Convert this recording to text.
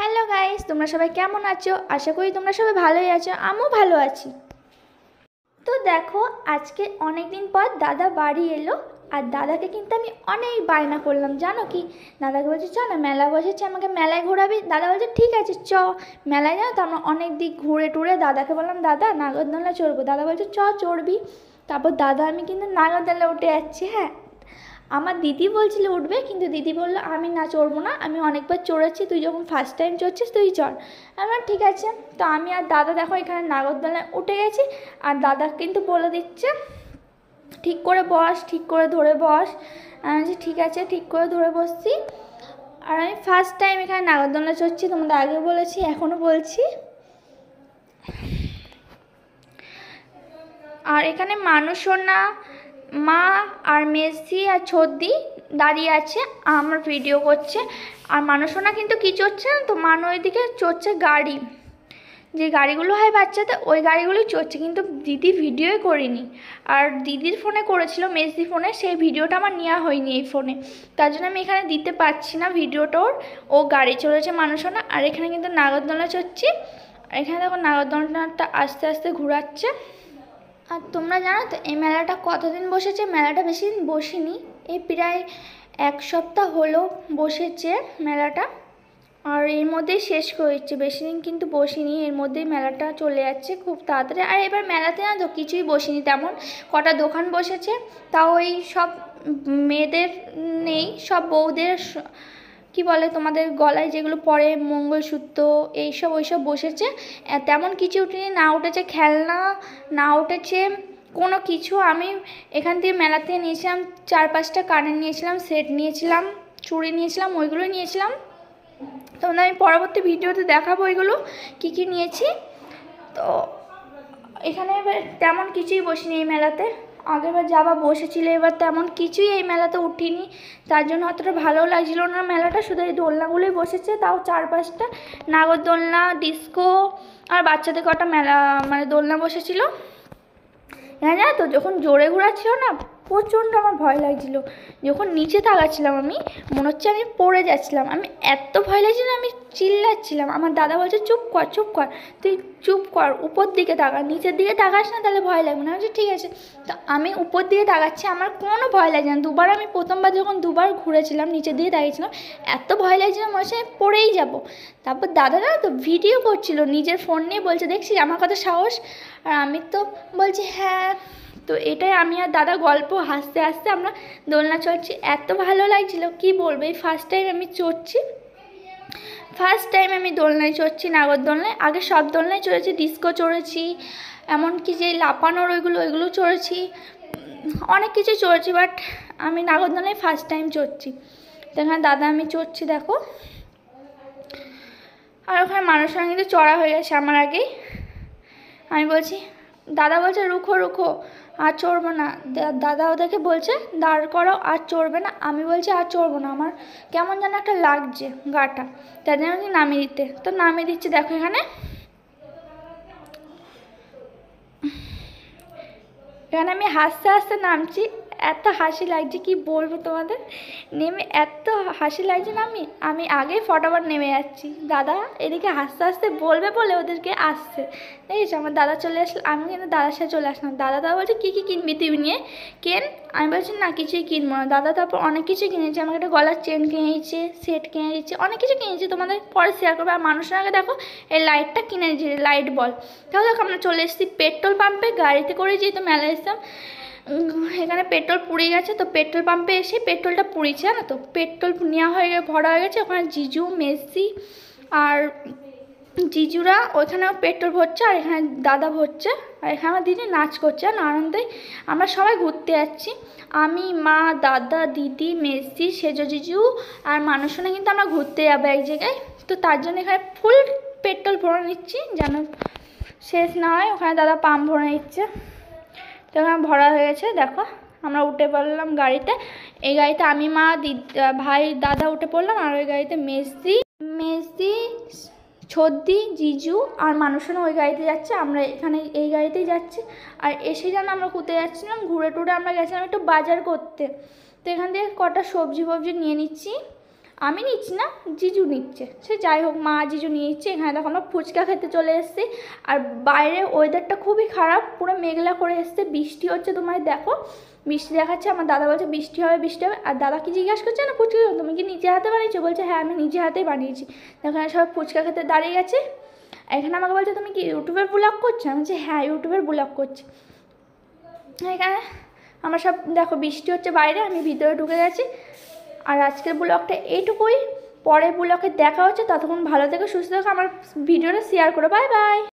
Hello guys, তোমরা সবাই কেমন আছো? আশা করি তোমরা সবাই ভালোই আছো, আমিও ভালো আছি। তো দেখো, আজকে অনেক দিন পর দাদা বাড়ি এলো। আর দাদাকে কিন্তু আমি অনেক বায়না করলাম, জানো কি? দাদাকে বলছি চ না, মেলা বসেছে, আমাকে মেলায় ঘোরাবি। দাদা বলছে ঠিক আছে চ মেলায়। জানো তো আমরা অনেক দিক ঘুরে টুরে দাদাকে বললাম দাদা নাগরদোলনা চড়বো। দাদা বলছে চ চড়বি। তারপর দাদা আমি কিন্তু নাগরদোলনা উঠে যাচ্ছি। হ্যাঁ, আমার দিদি বলছিল উঠবে, কিন্তু দিদি বললো আমি না চড়বো না, আমি অনেকবার চড়েছি, তুই যখন ফার্স্ট টাইম চড়ছিস তুই চড়। আমার ঠিক আছে। তো আমি আর দাদা দেখো এখানে নাগরদোলনায় উঠে গেছি। আর দাদা কিন্তু বলে দিচ্ছে ঠিক করে বস, ঠিক করে ধরে বস। আমি বলছি ঠিক আছে, ঠিক করে ধরে বসছি। আর আমি ফার্স্ট টাইম এখানে নাগরদোলনা চড়ছি, তোমাদের আগে বলেছি এখনও বলছি। আর এখানে মানুষনা, মা আর মেসি আর ছদ্দি দাঁড়িয়ে আছে, আমার ভিডিও করছে। আর মানুষনা কিন্তু কী চড়ছে না তো, মানু ওইদিকে চড়ছে গাড়ি, যে গাড়িগুলো হয় বাচ্চাদের, ওই গাড়িগুলোই চড়ছে। কিন্তু দিদি ভিডিওই করিনি। আর দিদির ফোনে করেছিল, মেসি ফোনে, সেই ভিডিওটা আমার নেওয়া হয়নি এই ফোনে, তার জন্য আমি এখানে দিতে পারছি না ভিডিওটার। ও গাড়ি চড়েছে মানুষনা। আর এখানে কিন্তু নাগরদোলনা চড়ছি। আর এখানে দেখো নাগরদোলনাটা আস্তে আস্তে ঘোরাচ্ছে। আর তোমরা জানো তো এই মেলাটা কতদিন বসেছে? মেলাটা বেশি দিন বসেনি, এই প্রায় এক সপ্তাহ হলো বসেছে মেলাটা। আর এর মধ্যেই শেষ করেছে, বেশি দিন কিন্তু বসিনি, এর মধ্যেই মেলাটা চলে যাচ্ছে খুব তাড়াতাড়ি। আর এবার মেলাতে না তো কিছুই বসিনি তেমন, কটা দোকান বসেছে, তাও ওই সব মেয়েদের নেই, সব বউদের কি বলে তোমাদের গলায় যেগুলো পরে মঙ্গলসূত্র এইসব ওইসব বসেছে। তেমন কিছু উঠেনি, না উঠেছে খেলনা, না উঠেছে কোনো কিছু। আমি এখান থেকে মেলা থেকে নিয়েছিলাম 4-5টা কানের নিয়েছিলাম, সেট নিয়েছিলাম, চুড়ি নিয়েছিলাম, ওইগুলো নিয়েছিলাম। তোমাদের আমি পরবর্তী ভিডিওতে দেখাবো ওইগুলো কী কী নিয়েছি। তো এখানে এবার তেমন কিছুই বসিনি এই মেলাতে। আগেরবার যাবা বসেছিল, এবার তেমন কিছুই এই মেলাতে উঠিনি, তার জন্য অতটা ভালো লাগছিল না মেলাটা। শুধু এই দোলনাগুলোই বসেছে, তাও 4-5টা নাগরদোলনা, ডিস্কো আর বাচ্চাদের কটা মেলা মানে দোলনা বসেছিল। হ্যাঁ জানো তো, যখন জোরে ঘোরাচ্ছিল না প্রচণ্ড আমার ভয় লাগছিল। যখন নিচে তাকাচ্ছিলাম আমি মনে হচ্ছে আমি পড়ে যাচ্ছিলাম, আমি এত ভয় লাগছিল, আমি চিল্লাচ্ছিলাম। আমার দাদা বলছে চুপ কর চুপ কর, তুই চুপ কর, উপর দিকে তাকা, নিচের দিকে তাকাস না তাহলে ভয় লাগবে না। বলছি ঠিক আছে। তো আমি উপর দিকে তাকাচ্ছি, আমার কোনো ভয় লাগছে না। আমি প্রথমবার যখন দুবার ঘুরেছিলাম নিচের দিকে তাকিয়েছিলাম, এত ভয় লাগছিল মনে হচ্ছে আমি পড়েই যাবো। তারপর দাদা না তো ভিডিও করছিল নিজের ফোন নিয়ে, বলছে দেখছিস আমার কত সাহস। আর আমি তো বলছি হ্যাঁ। তো এটাই আমি আর দাদা গল্প, হাসতে হাসতে আমরা দোলনা চড়ছি, এত ভালো লাগছিল কি বলবো। এই ফার্স্ট টাইম আমি চড়ছি, ফার্স্ট টাইম আমি দোলনায় চড়ছি, নাগরদোলনায়। আগে সব দোলনায় চড়েছি, ডিস্কো চড়েছি, এমনকি যে লাপানোর ওইগুলো চড়েছি, অনেক কিছু চড়েছি, বাট আমি নাগরদোলনায় ফার্স্ট টাইম চড়ছি। তো এখানে দাদা আমি চড়ছি দেখো। আর ওখানে মানুষরা কিন্তু চড়া হয়ে গেছে আমার আগেই। আমি বলছি, দাদা বলছে রুখো রুখো আর চড়বো না। দাদা ওদেরকে বলছে দাঁড় করাও, আর চড়বে না। আমি বলছি আর চড়বো না, আমার কেমন যেন একটা লাগছে গাটা, তাই জন্য আমি নামিয়ে দিতে। তো নামিয়ে দিচ্ছি দেখো। এখানে আমি হাসতে হাসতে নামছি, এত হাসি লাগছে কি বলবো তোমাদের। নেমে এত হাসি লাগছে না, আমি আগে ফটাফট নেমে যাচ্ছি। দাদা এদিকে হাসতে হাসতে বলবে বলে ওদেরকে আসছে, দেখেছো আমার দাদা চলে আসলো, আমি কিন্তু দাদার সাথে চলে আসলাম। দাদা বলছে কী কী কিনবি তুই নিয়ে কেন? আমি বলছি না কিছুই কিনবো না। দাদা তারপর অনেক কিছুই কিনেছে, আমাকে একটা গলার চেন কিনে দিচ্ছে, সেট কিনে দিচ্ছে, অনেক কিছু কিনেছে, তোমাদের পরে শেয়ার করবো। আর মানুষের আগে দেখো এই লাইটটা কিনে দিচ্ছে, লাইট বল। তাহলে দেখো আমরা চলে এসেছি পেট্রোল পাম্পে, গাড়িতে করে যেহেতু মেলায় এসেছিলাম। এখানে পেট্রোল পুড়িয়ে গেছে, তো পেট্রোল পাম্পে এসে পেট্রোলটা পুড়িয়েছে জানো তো, পেট্রোল নেওয়া হয়ে গেছে, ভরা হয়ে গেছে। ওখানে জিজু, মেসি আর জিজুরা ওইখানেও পেট্রোল ভরছে, আর এখানে দাদা ভরছে। আর এখানে আমার দিদি নাচ করছে আর আনন্দে আমরা সবাই ঘুরতে যাচ্ছি। আমি, মা, দাদা, দিদি, মেসি, সেজো জিজু আর মানুষজনে কিন্তু আমরা ঘুরতে যাবো এক জায়গায়। তো তার জন্য এখানে ফুল পেট্রোল ভরে নিচ্ছি যেন শেষ না হয়। ওখানে দাদা পাম্প ভরে নিচ্ছে। তো এখানে ভরা হয়ে গেছে দেখো, আমরা উঠে পড়লাম গাড়িতে। এই গাড়িতে আমি, মা, ভাই, দাদা উঠে পড়লাম। আর ওই গাড়িতে মেসি, ছদ্দি, জিজু আর মানুষজনও ওই গাড়িতে যাচ্ছে, আমরা এখানে এই গাড়িতেই যাচ্ছি। আর এসে যেন আমরা কোথায় যাচ্ছিলাম, ঘুরে টুরে আমরা গেছিলাম একটু বাজার করতে। তো এখান থেকে কটা সবজি ফবজি নিয়ে নিচ্ছি। আমি নিচ্ছি না, জিজু নিচ্ছে। সে যাই হোক, মা জিজু নিয়ে নিচ্ছে। এখানে দেখো আমরা ফুচকা খেতে চলে এসেছি। আর বাইরে ওয়েদারটা খুবই খারাপ, পুরো মেঘলা করে এসছে, বৃষ্টি হচ্ছে। তোমার দেখো বৃষ্টি দেখাচ্ছে, আমার দাদা বলছে বৃষ্টি হবে বৃষ্টি হবে। আর দাদা কি জিজ্ঞাসা করছে না ফুচকা তুমি কি নিজে হাতে বানিয়েছো? বলছে হ্যাঁ আমি নিজে হাতেই বানিয়েছি। এখানে সব ফুচকা খেতে দাঁড়িয়ে গেছে। এখানে আমাকে বলছে তুমি কি ইউটিউবের ব্লগ করছো? আমি বলছি হ্যাঁ ইউটিউবের ব্লগ করছি। এখানে আমরা সব দেখো বৃষ্টি হচ্ছে বাইরে, আমি ভিতরে ঢুকে গেছি। আর আজকের ব্লগটা এইটুকুই, পরের ব্লগে দেখা হচ্ছে। ততক্ষণ ভালো থেকো, সুস্থ থেকো, আমার ভিডিওটা শেয়ার করো। Bye bye.